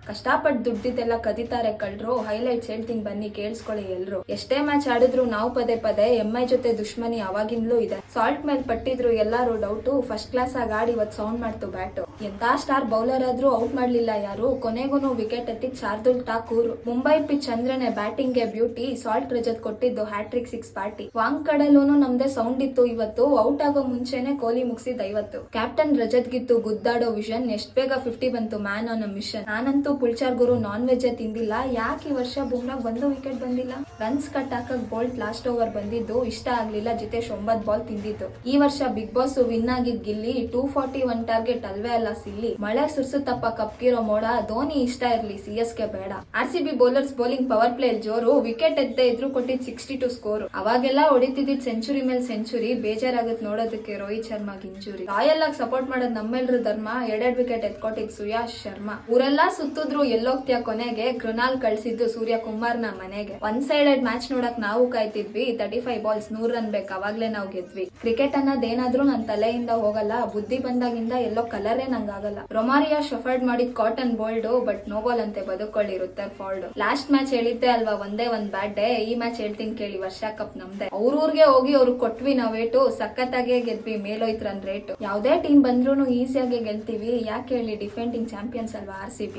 ಕಷ್ಟಪಟ್ಟು ದುಡ್ಡಿದ್ದೆಲ್ಲ ಕದಿತಾರೆ ಕಳ್ರು. ಹೈಲೈಟ್ಸ್ ಹೇಳ್ತೀನಿ ಬನ್ನಿ ಕೇಳಿಸ್ಕೊಳ್ಳಿ ಎಲ್ರು. ಎಷ್ಟೇ ಮ್ಯಾಚ್ ಆಡಿದ್ರು ನಾವು ಪದೇ ಪದೇ ಎಂಐ ಜೊತೆ ದುಶ್ಮನಿ ಅವಾಗಿಂದಲೂ ಇದೆ. ಸಾಲ್ಟ್ ಮೇಲೆ ಪಟ್ಟಿದ್ರು ಎಲ್ಲಾರು ಡೌಟು. ಫಸ್ಟ್ ಕ್ಲಾಸ್ ಆಗಿ ಆಡಿ ಇವತ್ತು ಸೌಂಡ್ ಮಾಡ್ತು ಬ್ಯಾಟು. ಎಂತ ಸ್ಟಾರ್ ಬೌಲರ್ ಆದ್ರೂ ಔಟ್ ಮಾಡ್ಲಿಲ್ಲ ಯಾರು. ಕೊನೆಗೂ ವಿಕೆಟ್ ಎತ್ತಿದ್ ಶಾರ್ದುಲ್ ಠಾಕೂರ್. ಮುಂಬೈ ಪಿಚ್ ಅಂದ್ರೇನೆ ಬ್ಯಾಟಿಂಗ್ ಗೆ ಬ್ಯೂಟಿ. ಸಾಲ್ಟ್ ರಜತ್ ಕೊಟ್ಟಿದ್ದು ಹ್ಯಾಟ್ರಿಕ್ 6 ಪಾರ್ಟಿ. ವಾಂಕಡಲ್ಲೂನು ನಮ್ದೇ ಸೌಂಡ್ ಇತ್ತು ಇವತ್ತು. ಔಟ್ ಆಗೋ ಮುಂಚೆನೆ ಕೊಹ್ಲಿ ಮುಗಿಸಿದ 50. ಕ್ಯಾಪ್ಟನ್ ರಜತ್ ಗಿತ್ತು ಗುದ್ದಾಡೋ ವಿಷನ್. ಎಷ್ಟ್ ಬೇಗ 50 ಬಂತು ಮ್ಯಾನ್ ಆನ್ ಅ ಮಿಷನ್. ನಾನಂತೂ ಪುಲ್ಚಾರ್ ಗುರು ನಾನ್ ವೆಜ್ ತಿಂದಿಲ್ಲ. ಯಾಕೆ ಈ ವರ್ಷ ಬುಮ್ರಾ ಬಂದು ವಿಕೆಟ್ ಬಂದಿಲ್ಲ. ರನ್ಸ್ ಕಟ್ ಹಾಕಕ್ ಬೋಲ್ಟ್ ಲಾಸ್ಟ್ ಓವರ್ ಬಂದಿದ್ದು ಇಷ್ಟ ಆಗ್ಲಿಲ್ಲ. ಜಿತೇಶ್ 9 ಬಾಲ್ ತಿಂದಿದ್ದು. ಈ ವರ್ಷ ಬಿಗ್ ಬಾಸ್ ವಿನ್ ಆಗಿದ್ ಗಿಲ್ಲಿ. 241 ಟಾರ್ಗೆಟ್ ಅಲ್ವೇ ಅಲ್ಲ ಸಿಲ್ಲಿ. ಮಳೆ ಸುರ್ಸುತ್ತಪ್ಪ ಕಪ್ಗಿರೋ ಮೋಡ. ಧೋನಿ ಇಷ್ಟ ಇರ್ಲಿ CSK ಬೇಡ. RCB bowlers bowling power play ಜೋರು. ವಿಕೆಟ್ ಎದ್ದೆ ಇದ್ರು ಕೊಟ್ಟಿದ್ 62 ಸ್ಕೋರ್. ಅವಾಗೆಲ್ಲ ಹೊಡಿತಿದ್ದಿದ್ ಸೆಂಚುರಿ ಮೇಲೆ ಸೆಂಚುರಿ. ಬೇಜಾರಾಗತ್ ನೋಡೋದಕ್ಕೆ ರೋಹಿತ್ ಶರ್ಮಾ ಇಂಜುರಿ. ರಾಯಲ್ ಆಗಿ ಸಪೋರ್ಟ್ ಮಾಡೋದ್ ನಮ್ಮೆಲ್ರು ಧರ್ಮ. 2 ವಿಕೆಟ್ ಎತ್ಕೊಟ್ಟಿದ್ ಸುಯಾಶ್ ಶರ್ಮಾ. ಊರೆಲ್ಲಾ ಸುತ್ತಿದ್ರು ಎಲ್ಲೋಗ್ತಿಯ ಕೊನೆಗೆ. ಕೃಣಾಲ್ ಕಳ್ಸಿದ್ದು ಸೂರ್ಯ ಕುಮಾರ್ ನ ಮನೆಗೆ. ಒನ್ ಸೈಡೆಡ್ ಮ್ಯಾಚ್ ನೋಡಕ್ ನಾವು ಕಾಯ್ತಿದ್ವಿ. 35 ಬಾಲ್ಸ್ 100 ರನ್ ಬೇಕು. ಅವಾಗ್ಲೇ ನಾವು ಗೆದ್ವಿ. ಕ್ರಿಕೆಟ್ ಅನ್ನೋದೇನಾದ್ರೂ ನನ್ ತಲೆಯಿಂದ ಹೋಗಲ್ಲ. ಬುದ್ಧಿ ಬಂದಾಗಿಂದ ಎಲ್ಲೋ ಕಲರೇ ನಂಗಾಗಲ್ಲ. ರೊಮಾರಿಯಾ ಶಫರ್ಡ್ ಮಾಡಿದ್ caught and bowled. But no ball ಅಂತೆ ಬದುಕೊಳ್ಳಿರುತ್ತೆ ಫಾಲ್ಡ್. ಲಾಸ್ಟ್ ಮ್ಯಾಚ್ ಹೇಳಿದ್ದೆ ಅಲ್ವಾ ಒಂದೇ ಒಂದ್ ಬ್ಯಾಟ್ ಡೇ. ಈ ಮ್ಯಾಚ್ ಹೇಳ್ತೀನಿ ಕೇಳಿ ವರ್ಷ ಕಪ್ ನಮ್ದೆ. ಅವ್ರೂರ್ಗೆ ಹೋಗಿ ಅವ್ರಿಗೆ ಕೊಟ್ವಿ ನಾವೇಟು. ಸಖತ್ತಾಗೆ ಗೆದ್ವಿ. ಮೇಲೋಯ್ತು ರನ್ ರೇಟ್. ಯಾವ್ದೇ ಟೀಮ್ ಬಂದ್ರು ಈಸಿಯಾಗಿ ಗೆಲ್ತೀವಿ. ಯಾಕೆ ಹೇಳಿ ಡಿಫೆಂಡಿಂಗ್ ಚಾಂಪಿಯನ್ಸ್ ಅಲ್ವಾ RCB.